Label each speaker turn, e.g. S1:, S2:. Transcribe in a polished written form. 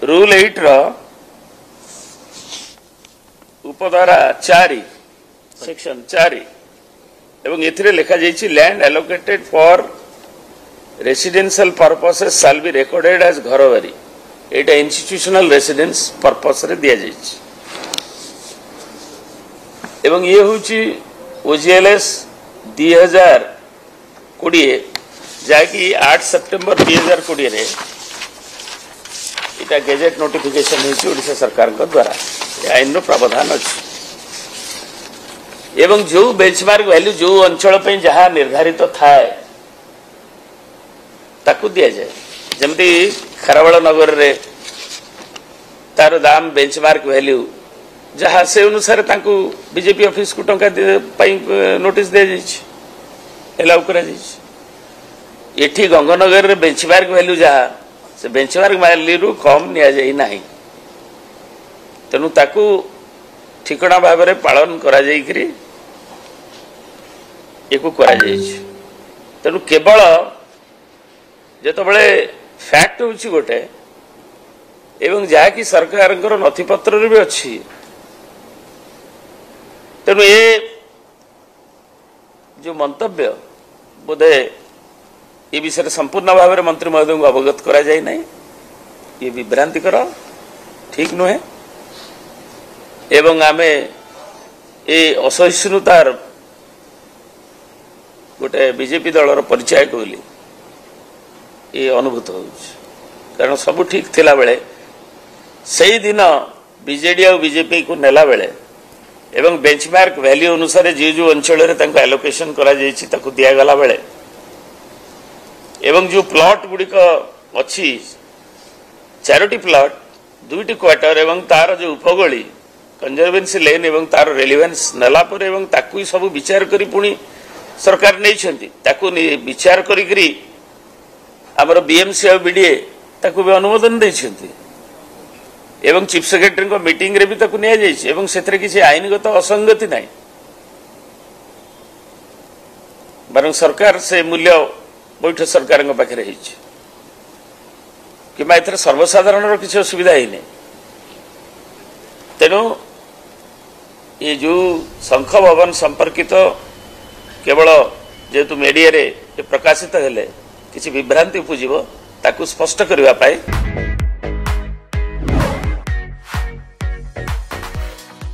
S1: rule 8 उपधारा 4 section 4 एवं एथिरे लिखा जाइछि land allocated for residential purposes shall be recorded as घरबारी एटा इंस्टीट्यूशनल रेसिडेंस पर्पस रे दिया जाइछि एवं ये होछि ओजीएलएस 2020 जाकि 8 सितंबर 2020 रे इटा गेजेट नोटिफिकेशन होछि ओडिशा सरकार को द्वारा आईन रो प्रावधान अछि एवं जो बेंचमार्क वैल्यू जो अंचल पे जहां निर्धारित थाए ताकू दिया जाए जमती खराबड़ नगर रे तार दाम बेंचमार्क वैल्यू जहां से अनुसार ताकू बीजेपी ऑफिस को टंका नोटिस दे जाइछि एलाउ करा जाइछि एठी गंगानगर रे बेंचमार्क वैल्यू जहां से बेंचमार्क वैल्यू रु कम निया जाई नाही तेनु ताकू ठिकणा भाव में पालन करा जाई करी एको करा जाइछि तेनु केवल जेतबळे फैक्ट होछि गोटे एवं जहा कि सरकार नथिपत्र रे भी अछि तेनु ये जो मंतव्य बोधे ये विषय संपूर्ण भाव में मंत्री महोदय को अवगत करा जाय नहीं ये विभ्रांति कर ठीक नुहे एवं आमे ये असहिष्णुतार गोटे बीजेपी दलर परिचय बोली ये अनुभूत हो कारण सब ठीक थिला बेले सही दिन बीजेडी और बीजेपी को नेला बेले एवं बेंचमार्क वैल्यू अनुसार जे जो अंचल रे एलोकेशन करा जायछि ताकू दिया गला बेले एवं जो प्लॉट गुड़िक अच्छी 4टी प्लॉट 2टी क्वार्टर एवं तार जो उपगली कंजर्वेंसी लेन एवं तार रेलिवेंस नेला पर एवं ताकू सब विचार करी पुणी सरकार नहीं ताकू विचार करी आमर बीएमसी और बीडीए ताकू भी अनुमोदन देइछन्ति एवं चीफ सेक्रेटरी को मीटिंग रे भी ताकू निया जाइछि एवं सेतरे किछि आईनगत असंगति नाही बरं सरकार से मूल्य बैठ सरकार पाखे कि एथर सर्वसाधारण किसी असुविधा ही नहीं तेणु ये जो शंख भवन संपर्कित केवल जेहेतु मीडिया रे प्रकाशित हेले किसी विभ्रांति उपजीव ताकू स्पष्ट करने